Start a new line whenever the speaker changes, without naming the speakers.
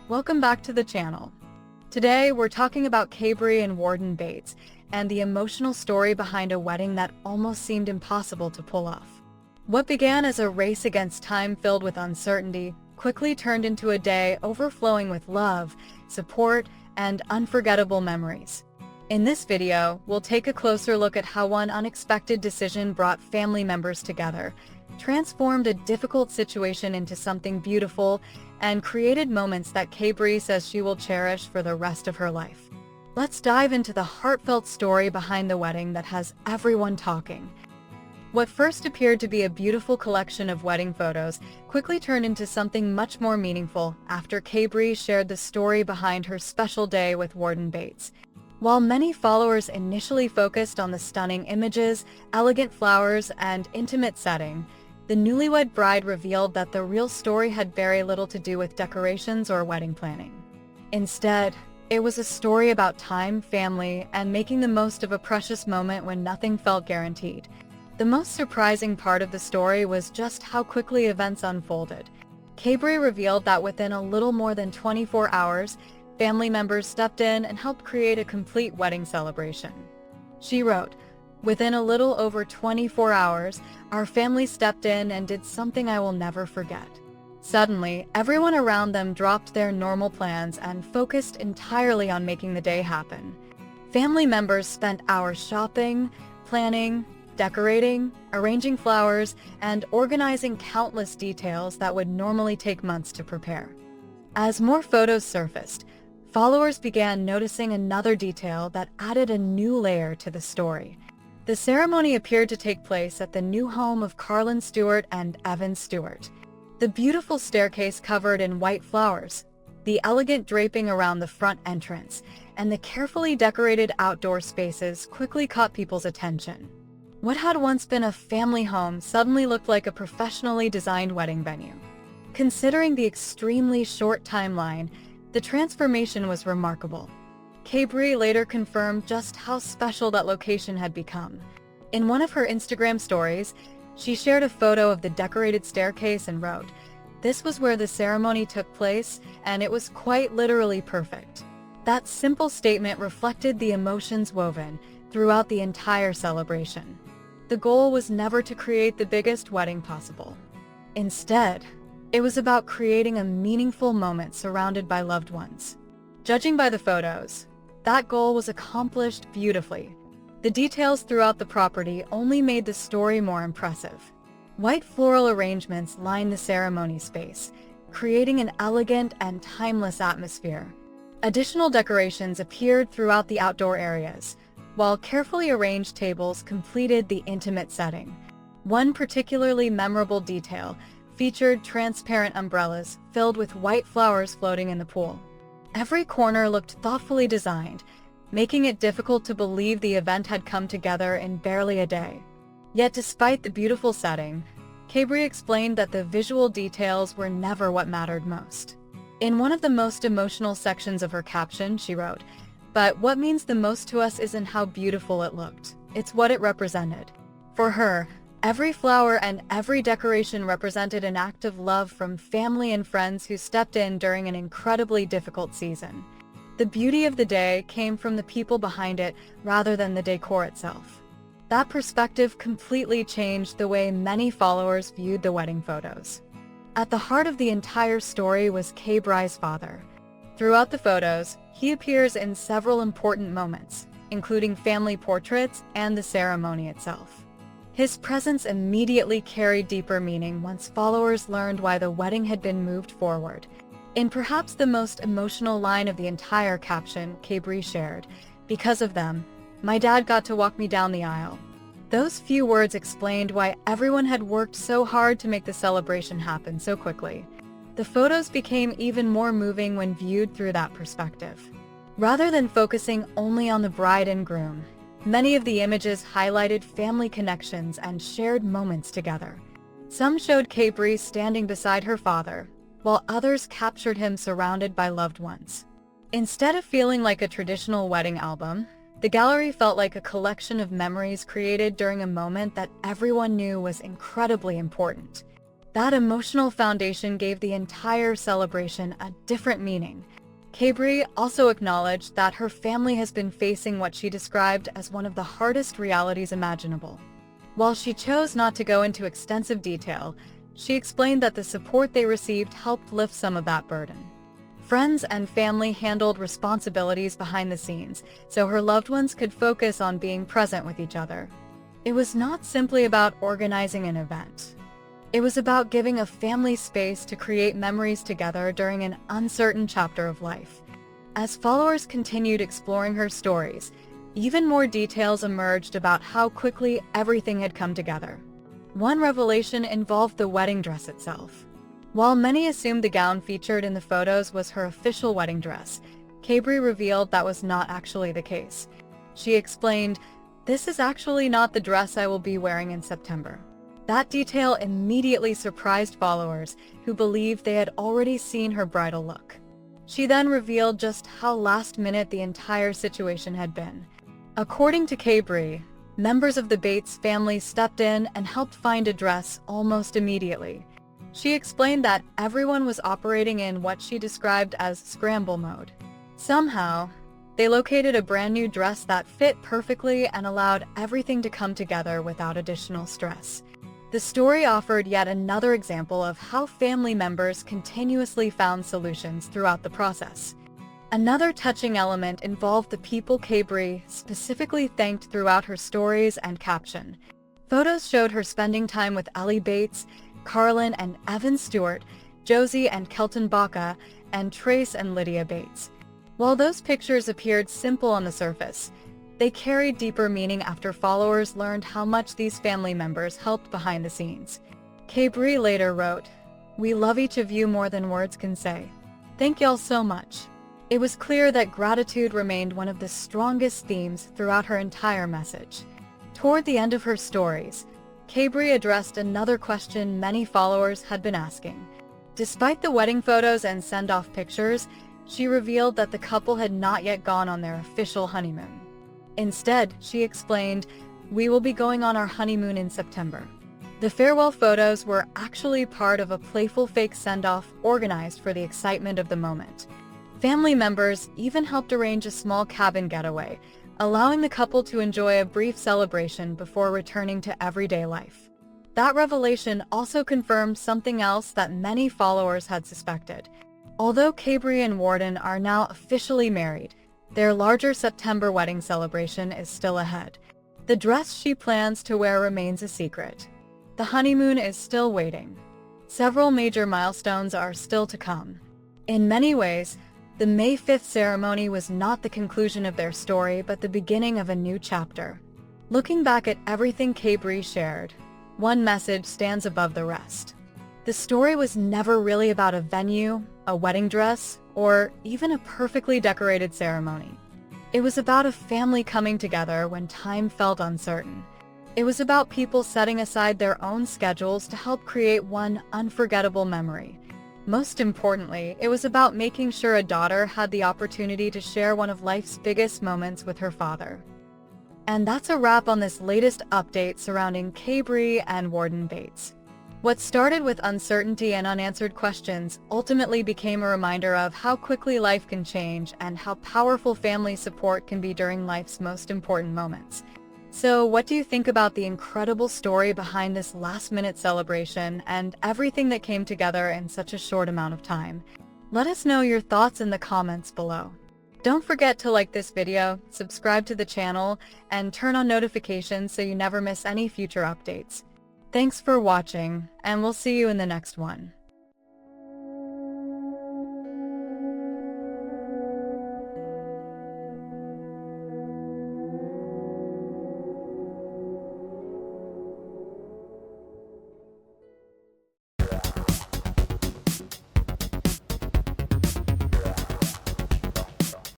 Welcome back to the channel. Today, we're talking about Kaybrie and Warden Bates and the emotional story behind a wedding that almost seemed impossible to pull off. What began as a race against time filled with uncertainty quickly turned into a day overflowing with love, support, and unforgettable memories. In this video, we'll take a closer look at how one unexpected decision brought family members together, transformed a difficult situation into something beautiful, and created moments that Kaybrie says she will cherish for the rest of her life. Let's dive into the heartfelt story behind the wedding that has everyone talking. What first appeared to be a beautiful collection of wedding photos quickly turned into something much more meaningful after Kaybrie shared the story behind her special day with Warden Bates. While many followers initially focused on the stunning images, elegant flowers, and intimate setting, the newlywed bride revealed that the real story had very little to do with decorations or wedding planning. Instead, it was a story about time, family, and making the most of a precious moment when nothing felt guaranteed. The most surprising part of the story was just how quickly events unfolded. Kaybrie revealed that within a little more than 24 hours, family members stepped in and helped create a complete wedding celebration. She wrote, "Within a little over 24 hours, our family stepped in and did something I will never forget. Suddenly, everyone around them dropped their normal plans and focused entirely on making the day happen. Family members spent hours shopping, planning, decorating, arranging flowers, and organizing countless details that would normally take months to prepare." As more photos surfaced, followers began noticing another detail that added a new layer to the story. The ceremony appeared to take place at the new home of Carlin Stewart and Evan Stewart. The beautiful staircase covered in white flowers, the elegant draping around the front entrance, and the carefully decorated outdoor spaces quickly caught people's attention. What had once been a family home suddenly looked like a professionally designed wedding venue. Considering the extremely short timeline, the transformation was remarkable. Kaybrie later confirmed just how special that location had become. In one of her Instagram stories, she shared a photo of the decorated staircase and wrote, "This was where the ceremony took place, and it was quite literally perfect." That simple statement reflected the emotions woven throughout the entire celebration. The goal was never to create the biggest wedding possible. Instead, it was about creating a meaningful moment surrounded by loved ones. Judging by the photos, that goal was accomplished beautifully. The details throughout the property only made the story more impressive. White floral arrangements lined the ceremony space, creating an elegant and timeless atmosphere. Additional decorations appeared throughout the outdoor areas, while carefully arranged tables completed the intimate setting. One particularly memorable detail featured transparent umbrellas filled with white flowers floating in the pool. Every corner looked thoughtfully designed, making it difficult to believe the event had come together in barely a day. Yet despite the beautiful setting, Kaybrie explained that the visual details were never what mattered most. In one of the most emotional sections of her caption, she wrote, "But what means the most to us isn't how beautiful it looked, it's what it represented." For her, every flower and every decoration represented an act of love from family and friends who stepped in during an incredibly difficult season. The beauty of the day came from the people behind it rather than the decor itself. That perspective completely changed the way many followers viewed the wedding photos. At the heart of the entire story was Kaybrie's father. Throughout the photos, he appears in several important moments, including family portraits and the ceremony itself. His presence immediately carried deeper meaning once followers learned why the wedding had been moved forward. In perhaps the most emotional line of the entire caption, Kaybrie shared, "Because of them, my dad got to walk me down the aisle." Those few words explained why everyone had worked so hard to make the celebration happen so quickly. The photos became even more moving when viewed through that perspective. Rather than focusing only on the bride and groom, many of the images highlighted family connections and shared moments together. Some showed Kaybrie standing beside her father, while others captured him surrounded by loved ones. Instead of feeling like a traditional wedding album, the gallery felt like a collection of memories created during a moment that everyone knew was incredibly important. That emotional foundation gave the entire celebration a different meaning. Kaybrie also acknowledged that her family has been facing what she described as one of the hardest realities imaginable. While she chose not to go into extensive detail, she explained that the support they received helped lift some of that burden. Friends and family handled responsibilities behind the scenes, so her loved ones could focus on being present with each other. It was not simply about organizing an event. It was about giving a family space to create memories together during an uncertain chapter of life. As followers continued exploring her stories, even more details emerged about how quickly everything had come together. One revelation involved the wedding dress itself. While many assumed the gown featured in the photos was her official wedding dress, Kaybrie revealed that was not actually the case. She explained, "This is actually not the dress I will be wearing in September." That detail immediately surprised followers who believed they had already seen her bridal look. She then revealed just how last-minute the entire situation had been. According to Kaybrie, members of the Bates family stepped in and helped find a dress almost immediately. She explained that everyone was operating in what she described as scramble mode. Somehow, they located a brand new dress that fit perfectly and allowed everything to come together without additional stress. The story offered yet another example of how family members continuously found solutions throughout the process. Another touching element involved the people Kaybrie specifically thanked throughout her stories and caption. Photos showed her spending time with Ellie Bates, Carlin and Evan Stewart, Josie and Kelton Baca, and Trace and Lydia Bates. While those pictures appeared simple on the surface, they carried deeper meaning after followers learned how much these family members helped behind the scenes. Kaybrie later wrote, "We love each of you more than words can say. Thank y'all so much." It was clear that gratitude remained one of the strongest themes throughout her entire message. Toward the end of her stories, Kaybrie addressed another question many followers had been asking. Despite the wedding photos and send-off pictures, she revealed that the couple had not yet gone on their official honeymoon. Instead, she explained, "We will be going on our honeymoon in September." The farewell photos were actually part of a playful fake send-off organized for the excitement of the moment. Family members even helped arrange a small cabin getaway, allowing the couple to enjoy a brief celebration before returning to everyday life. That revelation also confirmed something else that many followers had suspected. Although Kaybrie and Warden are now officially married, their larger September wedding celebration is still ahead. The dress she plans to wear remains a secret. The honeymoon is still waiting. Several major milestones are still to come. In many ways, the May 5th ceremony was not the conclusion of their story, but the beginning of a new chapter. Looking back at everything Kaybrie shared, one message stands above the rest. The story was never really about a venue, a wedding dress, or even a perfectly decorated ceremony. It was about a family coming together when time felt uncertain. It was about people setting aside their own schedules to help create one unforgettable memory. Most importantly, it was about making sure a daughter had the opportunity to share one of life's biggest moments with her father. And that's a wrap on this latest update surrounding Kaybrie and Warden Bates. What started with uncertainty and unanswered questions ultimately became a reminder of how quickly life can change and how powerful family support can be during life's most important moments. So, what do you think about the incredible story behind this last-minute celebration and everything that came together in such a short amount of time? Let us know your thoughts in the comments below. Don't forget to like this video, subscribe to the channel, and turn on notifications so you never miss any future updates. Thanks for watching, and we'll see you in the next one.